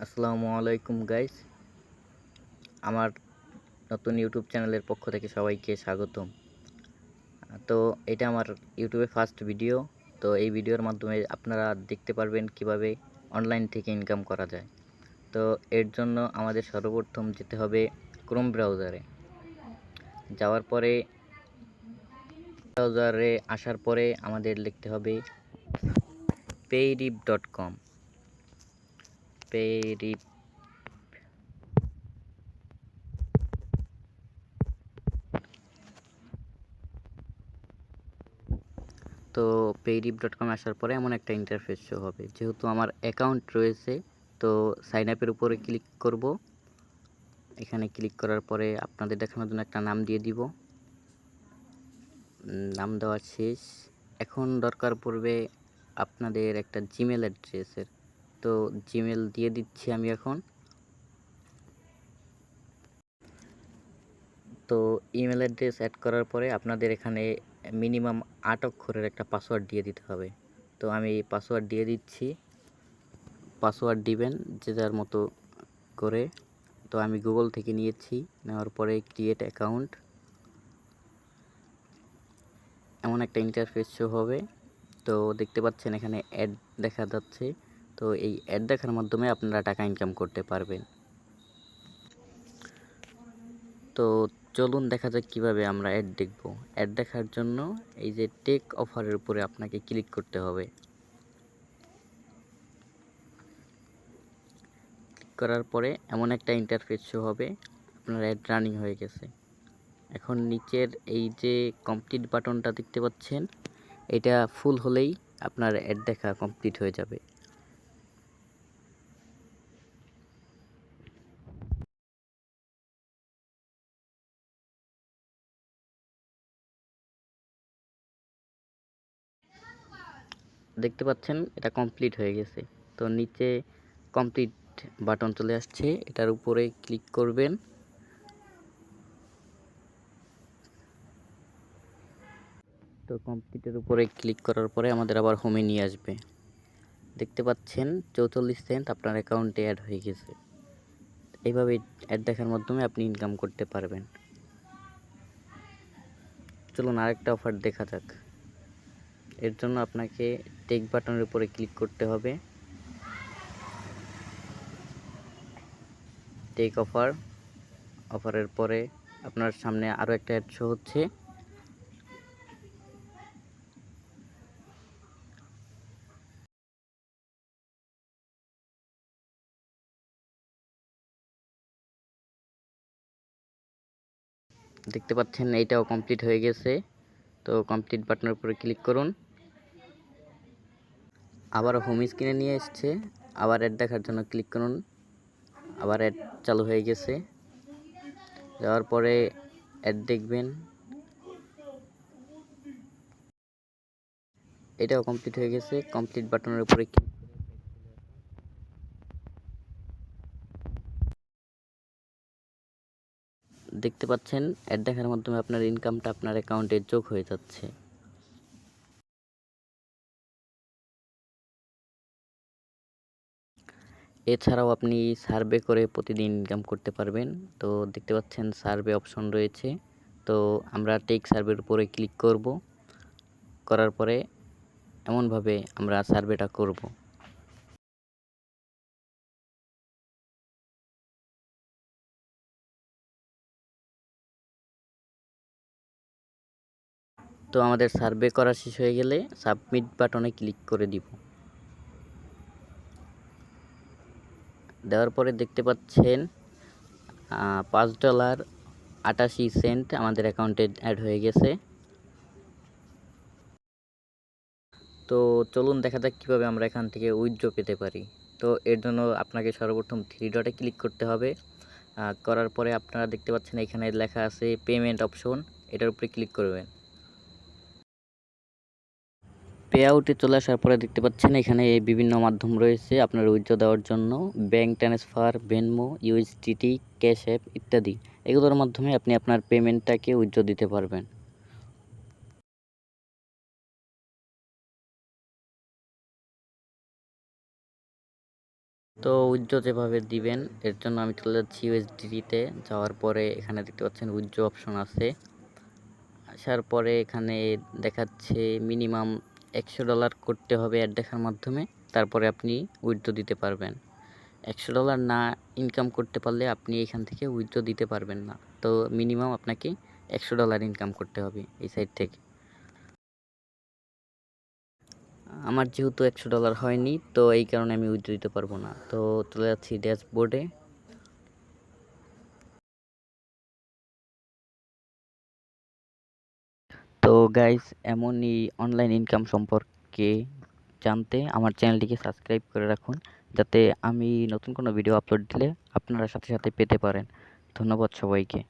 আসসালামু আলাইকুম গাইস। আমার নতুন ইউটিউব চ্যানেলের পক্ষ থেকে সবাইকে স্বাগতম। তো এটা আমার ইউটিউবে ফার্স্ট ভিডিও। তো এই ভিডিওর মাধ্যমে আপনারা দেখতে পারবেন কিভাবে অনলাইন থেকে ইনকাম করা যায়। তো এর জন্য আমাদের সর্বপ্রথম যেতে হবে ক্রোম ব্রাউজারে। যাওয়ার পরে ব্রাউজারে আসার পরে আমাদের লিখতে হবে payrip.com। payrip তো payrip.com আসার পরে এমন একটা ইন্টারফেস শো হবে। যেহেতু আমার অ্যাকাউন্ট রয়েছে, তো সাইন আপের উপরে ক্লিক করব। এখানে ক্লিক করার পরে আপনাদের দেখানোর জন্য একটা নাম দিয়ে দিব। নাম দেওয়া শেষ। এখন দরকার পড়বে আপনাদের একটা জিমেল অ্যাড্রেসের। তো জিমেল দিয়ে দিচ্ছি আমি এখন। তো ইমেল অ্যাড্রেস অ্যাড করার পরে আপনাদের এখানে মিনিমাম 8 অক্ষরের একটা পাসওয়ার্ড দিয়ে দিতে হবে। তো আমি পাসওয়ার্ড দিয়ে দিচ্ছি। পাসওয়ার্ড দিবেন যে যার মতো করে। তো আমি গুগল থেকে নিয়েছি। নেওয়ার পরে ক্রিয়েট অ্যাকাউন্ট, এমন একটা ইন্টারফেস শো হবে। তো দেখতে পাচ্ছেন এখানে অ্যাড দেখা যাচ্ছে। তো এই অ্যাড দেখার মাধ্যমে আপনারা টাকা ইনকাম করতে পারবেন। তো চলুন দেখা যাক কিভাবে আমরা অ্যাড দেখব। অ্যাড দেখার জন্য এই যে টেক অফারের উপরে আপনাকে ক্লিক করতে হবে। ক্লিক করার পরে এমন একটা ইন্টারফেস শো হবে, আপনার অ্যাড রানিং হয়ে গেছে। এখন নিচের এই যে কমপ্লিট বাটনটা দেখতে পাচ্ছেন, এটা ফুল হলেই আপনার অ্যাড দেখা কমপ্লিট হয়ে যাবে। দেখতে পাচ্ছেন এটা কমপ্লিট হয়ে গেছে। তো নিচে কমপ্লিট বাটন চলে আসছে, এটার উপরে ক্লিক করবেন। তো কমপ্লিটের উপরে ক্লিক করার পরে আমাদের আবার হোমে নিয়ে আসবে। দেখতে পাচ্ছেন 44 সেন্ট আপনার অ্যাকাউন্টে অ্যাড হয়ে গেছে। এইভাবে অ্যাড দেখার মাধ্যমে আপনি ইনকাম করতে পারবেন। চলুন আরেকটা অফার দেখা যাক। এর জন্য আপনাকে টেক বাটনের উপরে ক্লিক করতে হবে। টেক অফার, অফারের পরে আপনার সামনে আরও একটা অ্যাড শো হচ্ছে। দেখতে পাচ্ছেন এইটাও কমপ্লিট হয়ে গেছে। তো কমপ্লিট বাটনের উপরে ক্লিক করুন। আবার হোম স্ক্রিনে নিয়ে এসছে। আবার অ্যাড দেখার জন্য ক্লিক করুন। আবার অ্যাড চালু হয়ে গেছে। যাওয়ার পরে অ্যাড দেখবেন। এটাও কমপ্লিট হয়ে গেছে। কমপ্লিট বাটনের উপরে দেখতে পাচ্ছেন অ্যাড দেখার মাধ্যমে আপনার ইনকামটা আপনার অ্যাকাউন্টে যোগ হয়ে যাচ্ছে। এছাড়াও আপনি সার্ভে করে প্রতিদিন ইনকাম করতে পারবেন। তো দেখতে পাচ্ছেন সার্ভে অপশন রয়েছে। তো আমরা টেক সার্ভের উপরে ক্লিক করব। করার পরে এমনভাবে আমরা সার্ভেটা করব। তো আমাদের সার্ভে করা শেষ হয়ে গেলে সাবমিট বাটনে ক্লিক করে দিব। দেওয়ার পরে দেখতে পাচ্ছেন $5.88 আমাদের অ্যাকাউন্টে অ্যাড হয়ে গেছে। তো চলুন দেখা যাক কীভাবে আমরা এখান থেকে উইথড্র পেতে পারি। তো এর জন্য আপনাকে সর্বপ্রথম থ্রি ডটে ক্লিক করতে হবে। করার পরে আপনারা দেখতে পাচ্ছেন এখানে লেখা আছে পেমেন্ট অপশন, এটার উপরে ক্লিক করবেন। পে আউটে চলে আসার পরে দেখতে পাচ্ছেন এখানে বিভিন্ন মাধ্যম রয়েছে আপনার উইথড্র দেওয়ার জন্য। Bank transfer, Venmo, USDT, Cash App ইত্যাদি। এগুলোর মাধ্যমে আপনি আপনার পেমেন্টটাকে উইথড্র দিতে পারবেন। তো উইথড্র যেভাবে দিবেন এর জন্য আমি চলে যাচ্ছি ইউএসডিটিতে। যাওয়ার পরে এখানে দেখতে পাচ্ছেন উইথড্র অপশন আছে। আসার পরে এখানে দেখাচ্ছে মিনিমাম $100 করতে হবে অ্যাড দেখার মাধ্যমে, তারপরে আপনি উইথড্র দিতে পারবেন। $100 না ইনকাম করতে পারলে আপনি এখান থেকে উইথড্র দিতে পারবেন না। তো মিনিমাম আপনাকে $100 ইনকাম করতে হবে এই সাইট থেকে। আমার যেহেতু $100 হয়নি, তো এই কারণে আমি উইথড্র দিতে পারবো না। তো চলে যাচ্ছি ড্যাশবোর্ডে। তো গাইস, এমনই অনলাইন ইনকাম সম্পর্কে জানতে আমার চ্যানেলটিকে সাবস্ক্রাইব করে রাখুন, যাতে আমি নতুন কোনো ভিডিও আপলোড দিলে আপনারা সাথে সাথে পেতে পারেন। ধন্যবাদ সবাইকে।